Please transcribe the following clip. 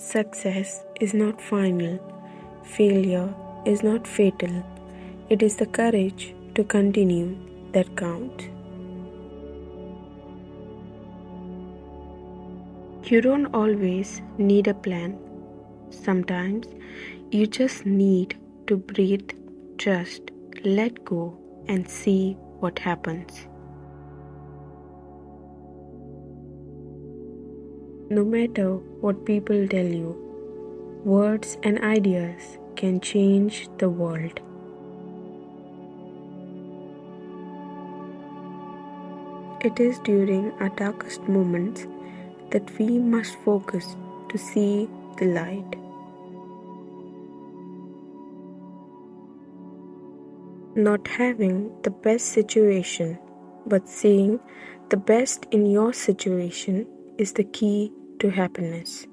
Success is not final. Failure is not fatal. It is the courage to continue that counts. You don't always need a plan. Sometimes you just need to breathe, trust, let go, and see what happens. No matter what people tell you, words and ideas can change the world. It is during our darkest moments that we must focus to see the light. Not having the best situation, but seeing the best in your situation is the key to happiness.